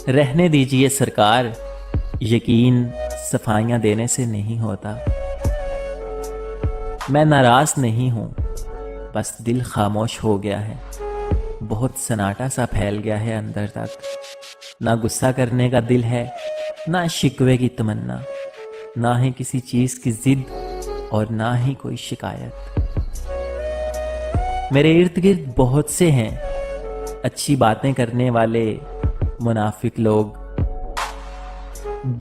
رہنے دیجئے سرکار، یقین صفائیاں دینے سے نہیں ہوتا۔ میں ناراض نہیں ہوں، بس دل خاموش ہو گیا ہے، بہت سناٹا سا پھیل گیا ہے اندر تک۔ نہ غصہ کرنے کا دل ہے، نہ شکوے کی تمنا، نہ ہی کسی چیز کی ضد اور نہ ہی کوئی شکایت۔ میرے ارد گرد بہت سے ہیں اچھی باتیں کرنے والے منافق لوگ۔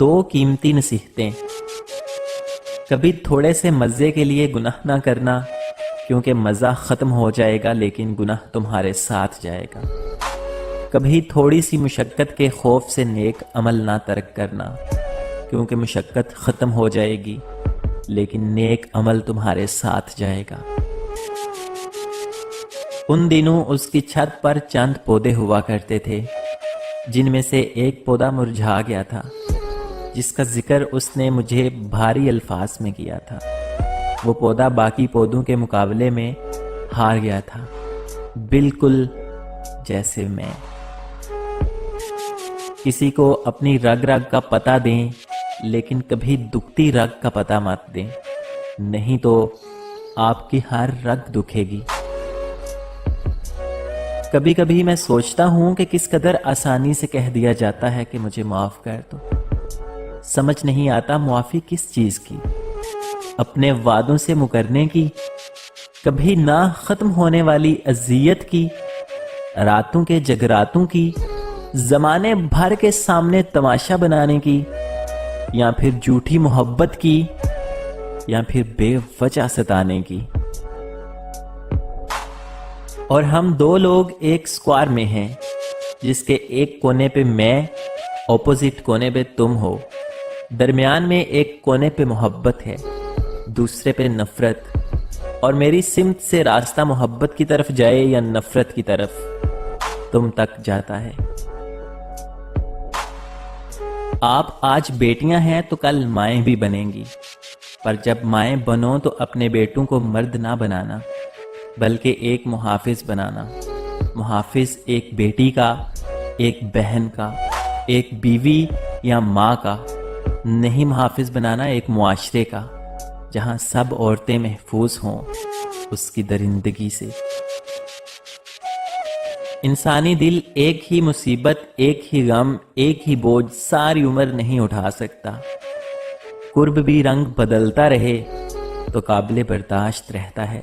دو قیمتی نصیحتیں: کبھی تھوڑے سے مزے کے لیے گناہ نہ کرنا، کیونکہ مزہ ختم ہو جائے گا لیکن گناہ تمہارے ساتھ جائے گا۔ کبھی تھوڑی سی مشقت کے خوف سے نیک عمل نہ ترک کرنا، کیونکہ مشقت ختم ہو جائے گی لیکن نیک عمل تمہارے ساتھ جائے گا۔ ان دنوں اس کی چھت پر چند پودے ہوا کرتے تھے، جن میں سے ایک پودا مرجھا گیا تھا، جس کا ذکر اس نے مجھے بھاری الفاظ میں کیا تھا۔ وہ پودا باقی پودوں کے مقابلے میں ہار گیا تھا، بالکل جیسے میں۔ کسی کو اپنی رگ رگ کا پتہ دیں، لیکن کبھی دکھتی رگ کا پتہ مت دیں، نہیں تو آپ کی ہر رگ دکھے گی۔ کبھی کبھی میں سوچتا ہوں کہ کس قدر آسانی سے کہہ دیا جاتا ہے کہ مجھے معاف کر دو۔ سمجھ نہیں آتا معافی کس چیز کی؟ اپنے وعدوں سے مکرنے کی، کبھی نہ ختم ہونے والی اذیت کی، راتوں کے جگراتوں کی، زمانے بھر کے سامنے تماشا بنانے کی، یا پھر جھوٹی محبت کی، یا پھر بے وجہ ستانے کی۔ اور ہم دو لوگ ایک سکوار میں ہیں، جس کے ایک کونے پہ میں، اپوزٹ کونے پہ تم ہو، درمیان میں ایک کونے پہ محبت ہے، دوسرے پہ نفرت، اور میری سمت سے راستہ محبت کی طرف جائے یا نفرت کی طرف، تم تک جاتا ہے۔ آپ آج بیٹیاں ہیں تو کل مائیں بھی بنیں گی، پر جب مائیں بنو تو اپنے بیٹوں کو مرد نہ بنانا، بلکہ ایک محافظ بنانا۔ محافظ ایک بیٹی کا، ایک بہن کا، ایک بیوی یا ماں کا، نہیں محافظ بنانا ایک معاشرے کا، جہاں سب عورتیں محفوظ ہوں اس کی درندگی سے۔ انسانی دل ایک ہی مصیبت، ایک ہی غم، ایک ہی بوجھ ساری عمر نہیں اٹھا سکتا۔ قرب بھی رنگ بدلتا رہے تو قابل برداشت رہتا ہے۔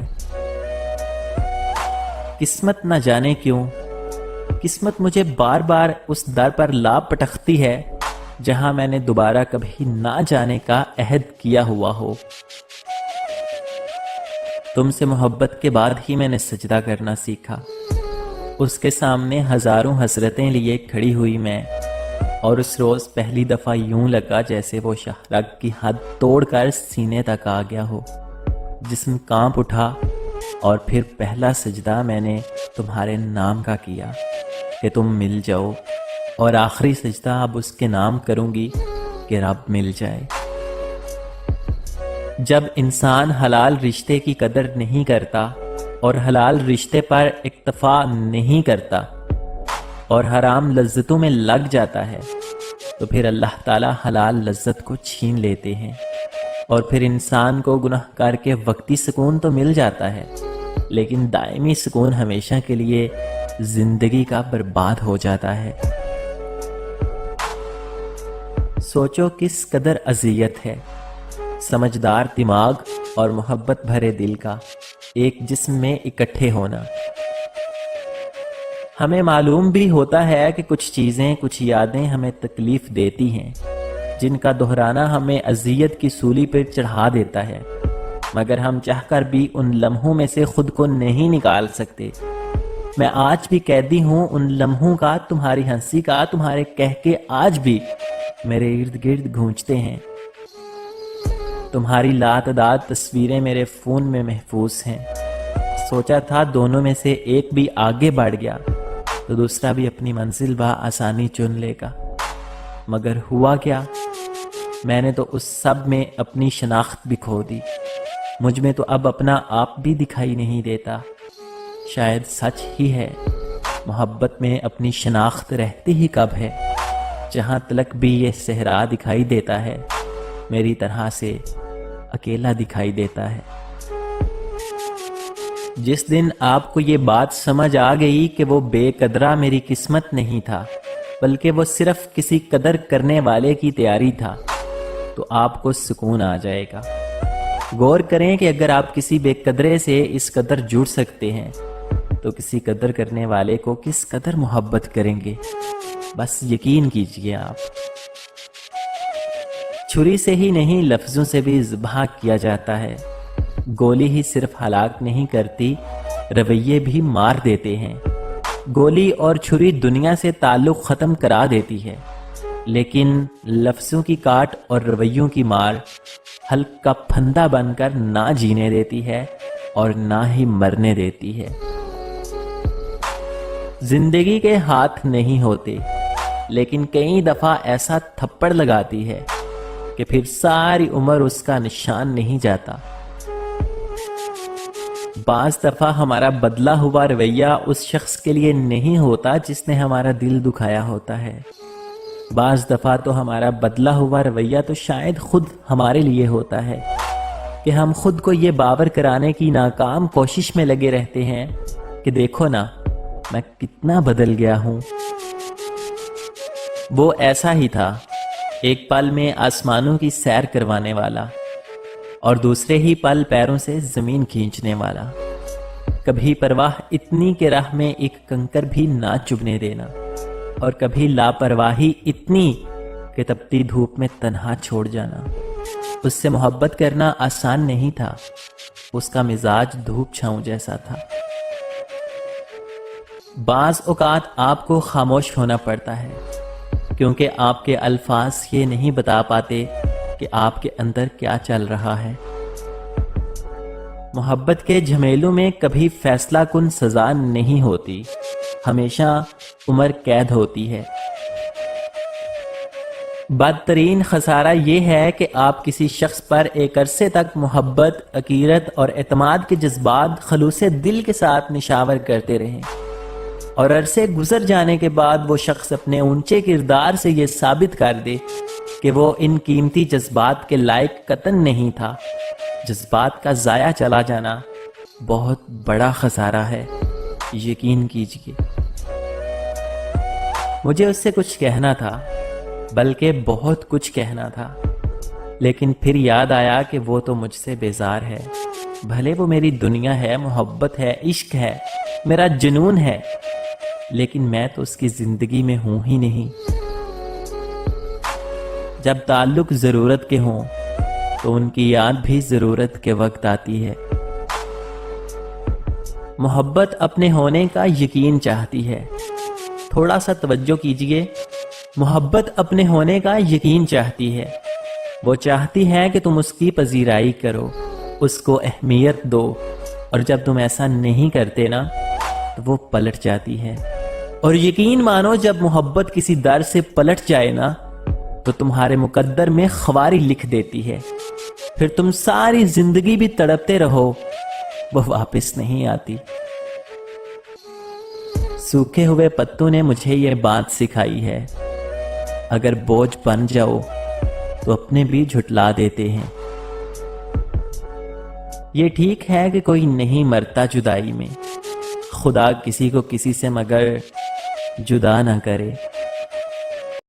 قسمت نہ جانے کیوں، قسمت مجھے بار بار اس در پر لا پٹکتی ہے جہاں میں نے دوبارہ کبھی نہ جانے کا عہد کیا ہوا ہو۔ تم سے محبت کے بعد ہی میں نے سجدہ کرنا سیکھا۔ اس کے سامنے ہزاروں حسرتیں لیے کھڑی ہوئی میں، اور اس روز پہلی دفعہ یوں لگا جیسے وہ شہرگ کی حد توڑ کر سینے تک آ گیا ہو۔ جسم کانپ اٹھا، اور پھر پہلا سجدہ میں نے تمہارے نام کا کیا کہ تم مل جاؤ، اور آخری سجدہ اب اس کے نام کروں گی کہ رب مل جائے۔ جب انسان حلال رشتے کی قدر نہیں کرتا اور حلال رشتے پر اکتفا نہیں کرتا اور حرام لذتوں میں لگ جاتا ہے، تو پھر اللہ تعالی حلال لذت کو چھین لیتے ہیں، اور پھر انسان کو گناہ کر کے وقتی سکون تو مل جاتا ہے، لیکن دائمی سکون ہمیشہ کے لیے زندگی کا برباد ہو جاتا ہے۔ سوچو کس قدر اذیت ہے سمجھدار دماغ اور محبت بھرے دل کا ایک جسم میں اکٹھے ہونا۔ ہمیں معلوم بھی ہوتا ہے کہ کچھ چیزیں، کچھ یادیں ہمیں تکلیف دیتی ہیں، جن کا دہرانا ہمیں اذیت کی سولی پر چڑھا دیتا ہے، مگر ہم چاہ کر بھی ان لمحوں میں سے خود کو نہیں نکال سکتے۔ میں آج بھی قیدی ہوں ان لمحوں کا، تمہاری ہنسی کا، تمہارے کہہ کے آج بھی میرے ارد گرد گونجتے ہیں۔ تمہاری لاتعداد تصویریں میرے فون میں محفوظ ہیں۔ سوچا تھا دونوں میں سے ایک بھی آگے بڑھ گیا تو دوسرا بھی اپنی منزل بآسانی چن لے گا، مگر ہوا کیا؟ میں نے تو اس سب میں اپنی شناخت بھی کھو دی۔ مجھ میں تو اب اپنا آپ بھی دکھائی نہیں دیتا۔ شاید سچ ہی ہے، محبت میں اپنی شناخت رہتی ہی کب ہے جہاں تلک بھی یہ صحرا دکھائی دیتا ہے میری طرح سے اکیلا دکھائی دیتا ہے۔ جس دن آپ کو یہ بات سمجھ آ گئی کہ وہ بے قدرہ میری قسمت نہیں تھا بلکہ وہ صرف کسی قدر کرنے والے کی تیاری تھا تو آپ کو سکون آ جائے گا۔ غور کریں کہ اگر آپ کسی بے قدرے سے اس قدر جڑ سکتے ہیں تو کسی قدر کرنے والے کو کس قدر محبت کریں گے، بس یقین کیجئے آپ۔ چھری سے ہی نہیں لفظوں سے بھی ذبح کیا جاتا ہے۔ گولی ہی صرف ہلاک نہیں کرتی، رویے بھی مار دیتے ہیں۔ گولی اور چھری دنیا سے تعلق ختم کرا دیتی ہے، لیکن لفظوں کی کاٹ اور رویوں کی مار حلق کا پھندا بن کر نہ جینے دیتی ہے اور نہ ہی مرنے دیتی ہے۔ زندگی کے ہاتھ نہیں ہوتے، لیکن کئی دفعہ ایسا تھپڑ لگاتی ہے کہ پھر ساری عمر اس کا نشان نہیں جاتا۔ بعض دفعہ ہمارا بدلہ ہوا رویہ اس شخص کے لیے نہیں ہوتا جس نے ہمارا دل دکھایا ہوتا ہے۔ بعض دفعہ تو ہمارا بدلہ ہوا رویہ تو شاید خود ہمارے لیے ہوتا ہے کہ ہم خود کو یہ باور کرانے کی ناکام کوشش میں لگے رہتے ہیں کہ دیکھو نا میں کتنا بدل گیا ہوں۔ وہ ایسا ہی تھا، ایک پل میں آسمانوں کی سیر کروانے والا اور دوسرے ہی پل پیروں سے زمین کھینچنے والا۔ کبھی پرواہ اتنی کہ راہ میں ایک کنکر بھی نہ چبھنے دینا، اور کبھی لاپرواہی اتنی کہ تپتی دھوپ میں تنہا چھوڑ جانا۔ اس سے محبت کرنا آسان نہیں تھا، اس کا مزاج دھوپ چھاؤں جیسا تھا۔ بعض اوقات آپ کو خاموش ہونا پڑتا ہے کیونکہ آپ کے الفاظ یہ نہیں بتا پاتے کہ آپ کے اندر کیا چل رہا ہے۔ محبت کے جھمیلوں میں کبھی فیصلہ کن سزا نہیں ہوتی، ہمیشہ عمر قید ہوتی ہے۔ بدترین خسارہ یہ ہے کہ آپ کسی شخص پر ایک عرصے تک محبت، عقیدت اور اعتماد کے جذبات خلوص دل کے ساتھ نشاور کرتے رہیں، اور عرصے گزر جانے کے بعد وہ شخص اپنے اونچے کردار سے یہ ثابت کر دے کہ وہ ان قیمتی جذبات کے لائق قطعاً نہیں تھا۔ جذبات کا ضائع چلا جانا بہت بڑا خسارہ ہے، یقین کیجیے۔ مجھے اس سے کچھ کہنا تھا، بلکہ بہت کچھ کہنا تھا، لیکن پھر یاد آیا کہ وہ تو مجھ سے بیزار ہے۔ بھلے وہ میری دنیا ہے، محبت ہے، عشق ہے، میرا جنون ہے، لیکن میں تو اس کی زندگی میں ہوں ہی نہیں۔ جب تعلق ضرورت کے ہوں تو ان کی یاد بھی ضرورت کے وقت آتی ہے۔ محبت اپنے ہونے کا یقین چاہتی ہے۔ تھوڑا سا توجہ کیجئے، محبت اپنے ہونے کا یقین چاہتی ہے۔ وہ چاہتی ہے کہ تم اس کی پذیرائی کرو، اس کو اہمیت دو، اور جب تم ایسا نہیں کرتے نا تو وہ پلٹ جاتی ہے۔ اور یقین مانو، جب محبت کسی در سے پلٹ جائے نا تو تمہارے مقدر میں خواری لکھ دیتی ہے، پھر تم ساری زندگی بھی تڑپتے رہو، وہ واپس نہیں آتی۔ سوکھے ہوئے پتوں نے مجھے یہ بات سکھائی ہے، اگر بوجھ بن جاؤ تو اپنے بھی جھٹلا دیتے ہیں۔ یہ ٹھیک ہے کہ کوئی نہیں مرتا جدائی میں، خدا کسی کو کسی سے مگر جدا نہ کرے۔